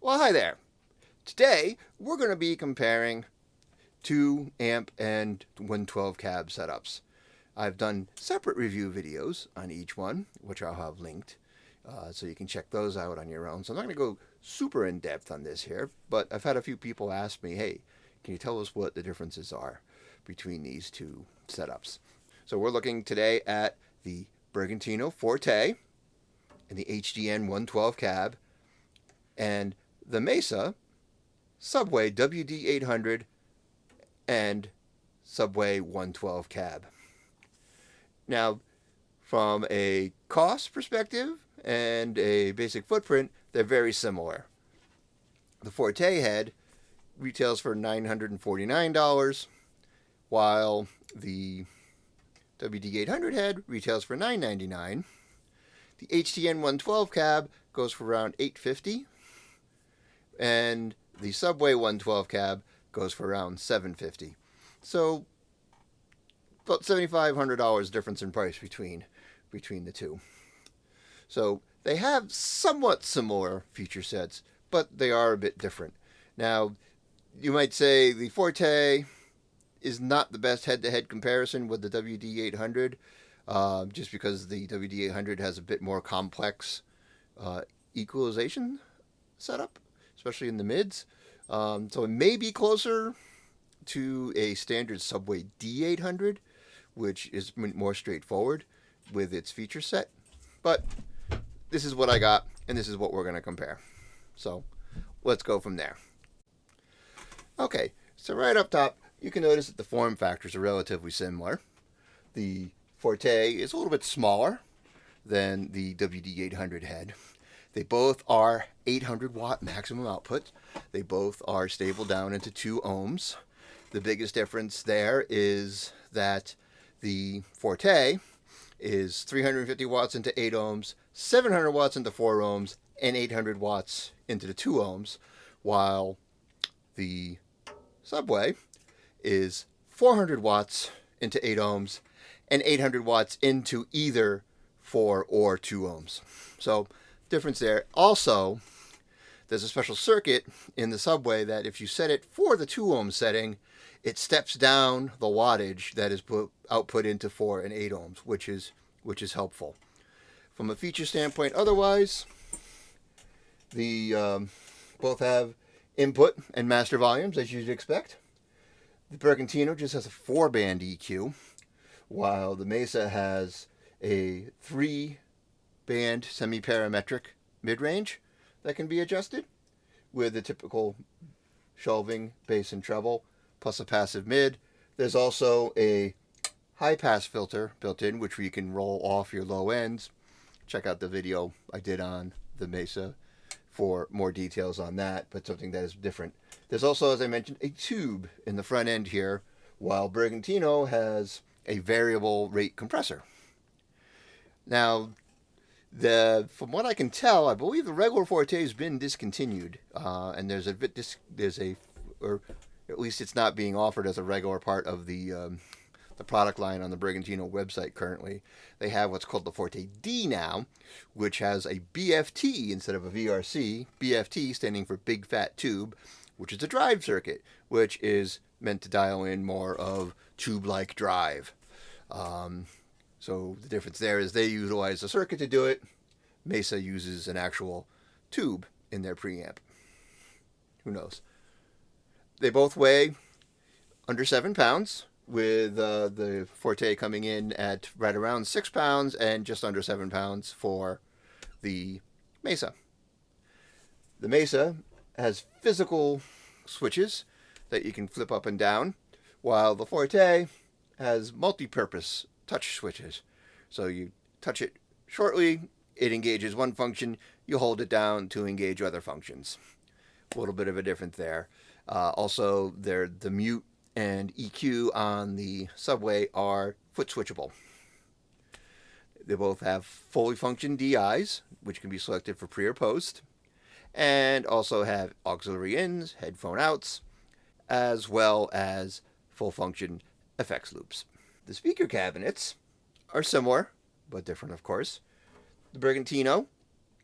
Well, hi there. Today, we're going to be comparing 2 amp and 112 cab setups. I've done separate review videos on each one, which I'll have linked, so you can check those out on your own. So I'm not going to go super in depth on this here, but I've had a few people ask me, hey, can you tell us what the differences are between these two setups? So we're looking today at the Bergantino Forte and the HDN 112 cab and the Mesa Subway WD800 and Subway 112 cab. Now, from a cost perspective and a basic footprint, they're very similar. The Forte head retails for $949, while the WD800 head retails for $999. The HDN 112 cab goes for around $850, and the Subway 112 cab goes for around $750. So about $7,500 difference in price between the two. So they have somewhat similar feature sets, but they are a bit different. Now, you might say the Forte is not the best head-to-head comparison with the WD800, just because the WD800 has a bit more complex equalization setup, especially in the mids. So it may be closer to a standard Subway D800, which is more straightforward with its feature set. But this is what I got, and this is what we're going to compare. So let's go from there. Okay, so right up top, you can notice that the form factors are relatively similar. The Forte is a little bit smaller than the WD800 head. They both are 800 watt maximum output. They both are stable down into 2 ohms. The biggest difference there is that the Forte is 350 watts into 8 ohms, 700 watts into 4 ohms, and 800 watts into the 2 ohms, while the Subway is 400 watts into 8 ohms and 800 watts into either 4 or 2 ohms. So difference there. Also, there's a special circuit in the Subway that if you set it for the 2 ohm setting, it steps down the wattage that is output into 4 and 8 ohms, which is helpful. From a feature standpoint, otherwise, the both have input and master volumes, as you'd expect. The Bergantino just has a 4-band EQ, while the Mesa has a 3-band semi-parametric mid-range that can be adjusted with the typical shelving, bass, and treble, plus a passive mid. There's also a high-pass filter built in, which you can roll off your low ends. Check out the video I did on the Mesa for more details on that, but something that is different. There's also, as I mentioned, a tube in the front end here, while Bergantino has a variable rate compressor. Now, from what I can tell, I believe the regular Forte has been discontinued, and or at least it's not being offered as a regular part of the product line on the Bergantino website currently. They have what's called the Forte D now, which has a BFT instead of a VRC. BFT standing for Big Fat Tube, which is a drive circuit, which is meant to dial in more of tube-like drive. So the difference there is they utilize a circuit to do it. Mesa uses an actual tube in their preamp. Who knows? They both weigh under 7 pounds, with the Forte coming in at right around 6 pounds and just under 7 pounds for the Mesa. The Mesa has physical switches that you can flip up and down, while the Forte has multi-purpose touch switches. So you touch it shortly, it engages one function, you hold it down to engage other functions. A little bit of a difference there. Also, the mute and EQ on the Subway are foot switchable. They both have fully functioned DIs, which can be selected for pre or post, and also have auxiliary ins, headphone outs, as well as full function effects loops. The speaker cabinets are similar, but different, of course. The Bergantino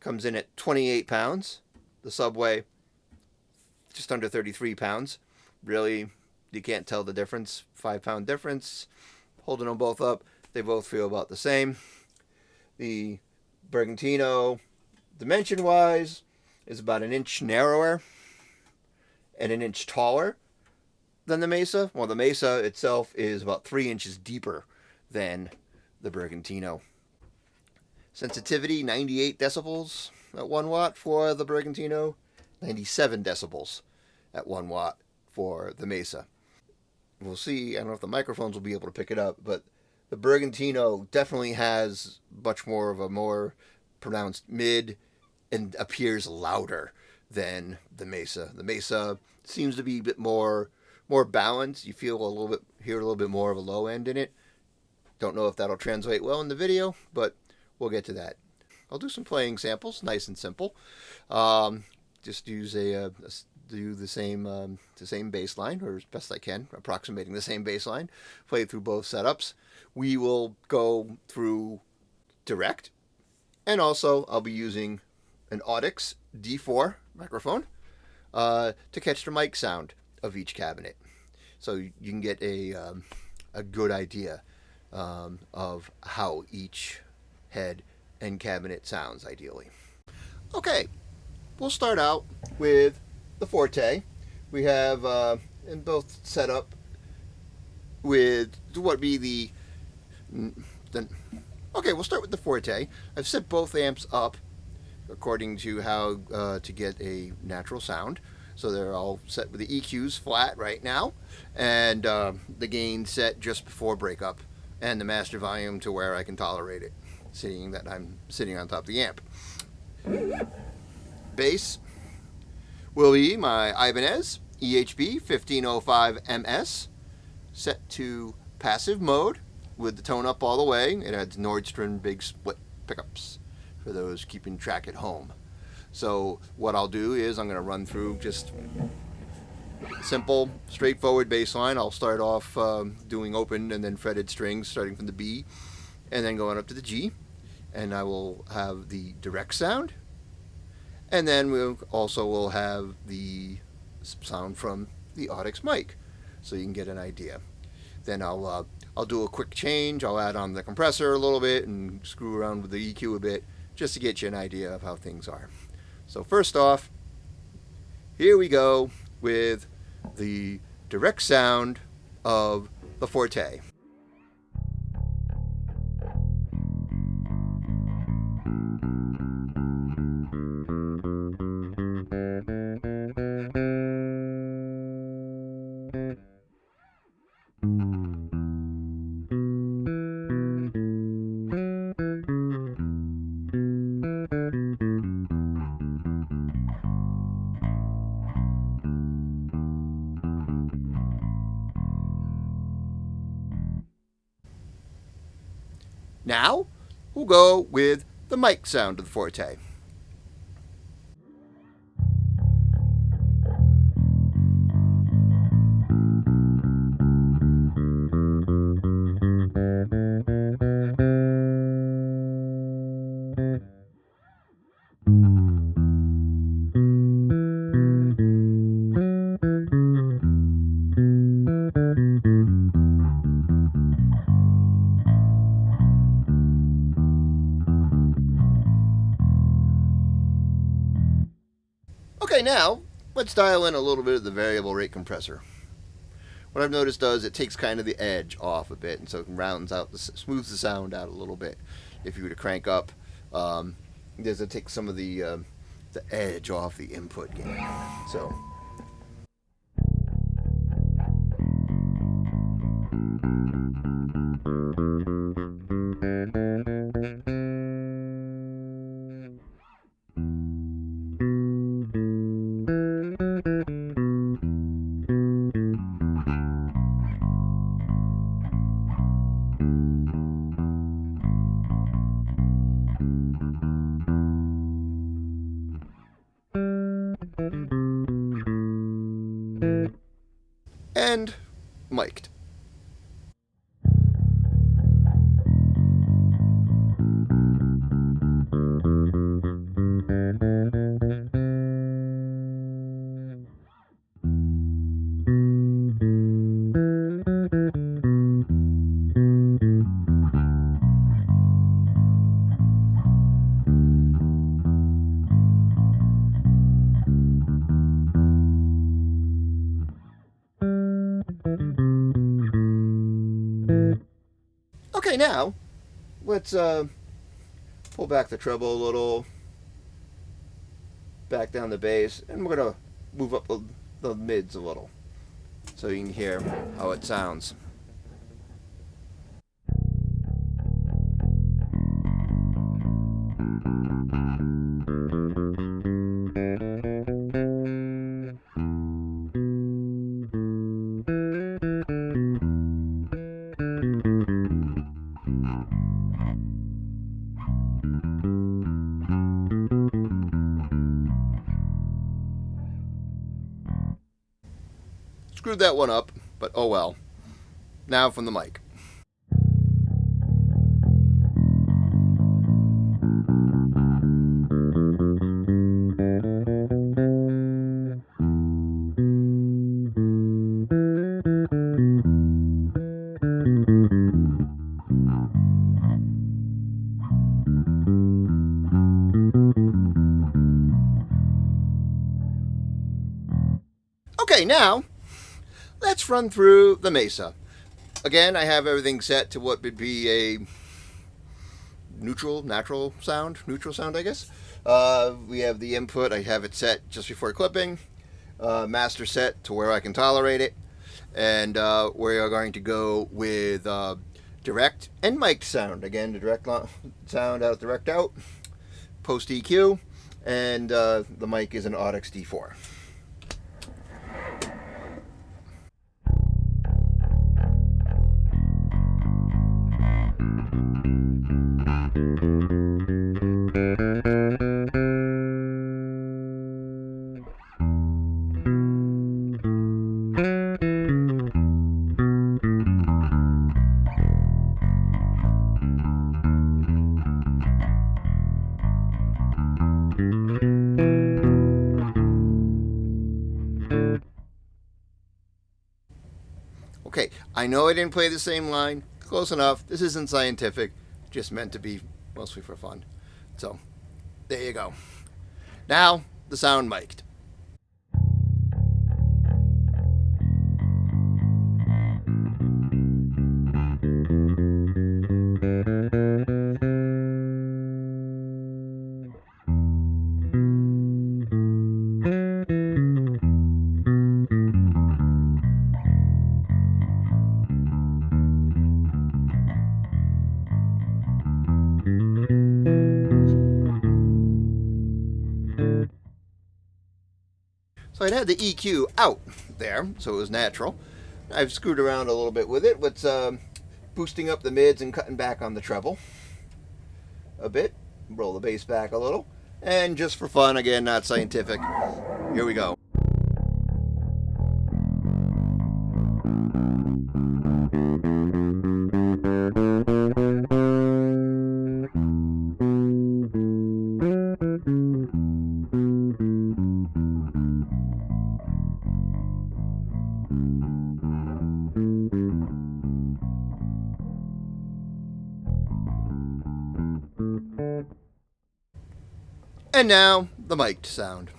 comes in at 28 pounds. The Subway just under 33 pounds. Really, you can't tell the difference. 5-pound difference. Holding them both up, they both feel about the same. The Bergantino, dimension-wise, is about an inch narrower and an inch taller than the Mesa. Well, the Mesa itself is about 3 inches deeper than the Bergantino. Sensitivity, 98 decibels at 1 watt for the Bergantino, 97 decibels at 1 watt for the Mesa. We'll see, I don't know if the microphones will be able to pick it up, but the Bergantino definitely has much more of a more pronounced mid and appears louder than the Mesa. The Mesa seems to be a bit more balanced. You hear a little bit more of a low end in it. Don't know if that'll translate well in the video, but we'll get to that. I'll do some playing samples, nice and simple. Just use do the same bass line, or as best I can, approximating the same bass line. Play through both setups. We will go through direct, and also I'll be using an Audix D4 microphone to catch the mic sound of each cabinet, so you can get a good idea of how each head and cabinet sounds ideally. Okay, we'll start out with the Forte. We have in both set up with what be the okay, we'll start with the Forte. I've set both amps up according to how to get a natural sound. So they're all set with the EQs flat right now, and the gain set just before breakup, and the master volume to where I can tolerate it, seeing that I'm sitting on top of the amp. Bass will be my Ibanez EHB 1505 MS, set to passive mode with the tone up all the way. It has Nordstrom big split pickups for those keeping track at home. So what I'll do is I'm going to run through just simple, straightforward bass line. I'll start off doing open and then fretted strings, starting from the B and then going up to the G. And I will have the direct sound. And then we also will have the sound from the Audix mic, so you can get an idea. Then I'll do a quick change. I'll add on the compressor a little bit and screw around with the EQ a bit, just to get you an idea of how things are. So first off, here we go with the direct sound of the Forte. Now, we'll go with the mic sound of the Forte. Okay, now let's dial in a little bit of the variable rate compressor. What I've noticed does, it takes kind of the edge off a bit, and so it rounds out, smooths the sound out a little bit. If you were to crank up, it takes some of the edge off the input gain. So. And mic'd. Okay, now let's pull back the treble a little, back down the bass, and we're going to move up the mids a little so you can hear how it sounds. Screwed that one up, but oh well. Now from the mic. Okay, now let's run through the Mesa. Again, I have everything set to what would be a natural sound, I guess. We have the input, I have it set just before clipping. Master set to where I can tolerate it. And we are going to go with direct and mic'd sound. Again, the direct sound out, direct out, post EQ, and the mic is an Audix D4. Okay, I know I didn't play the same line. Close enough. This isn't scientific. Just meant to be mostly for fun. So, there you go. Now, the sound mic'd. So I had the EQ out there, so it was natural. I've screwed around a little bit with it, with boosting up the mids and cutting back on the treble a bit. Roll the bass back a little. And just for fun, again, not scientific, here we go. And now, the mic'd sound.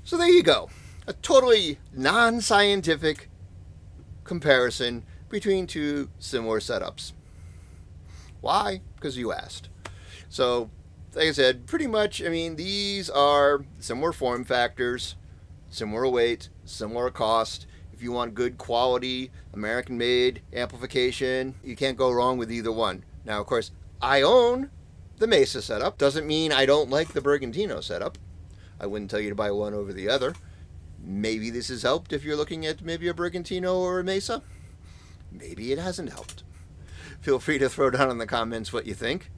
So there you go. A totally non-scientific comparison between two similar setups. Why? Because you asked. So, like I said, pretty much, I mean, these are similar form factors, similar weight, similar cost. If you want good quality, American-made amplification, you can't go wrong with either one. Now, of course, I own the Mesa setup. Doesn't mean I don't like the Bergantino setup. I wouldn't tell you to buy one over the other. Maybe this has helped if you're looking at maybe a Bergantino or a Mesa. Maybe it hasn't helped. Feel free to throw down in the comments what you think.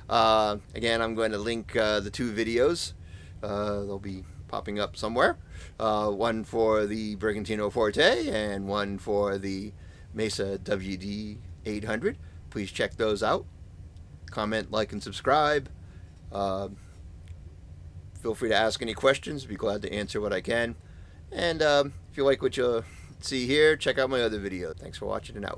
Again, I'm going to link the two videos. They'll be popping up somewhere. One for the Bergantino Forte and one for the Mesa WD800. please check those out. Comment, like, and subscribe. Feel free to ask any questions. I'd be glad to answer what I can. And if you like what you see here, check out my other video. Thanks for watching and out.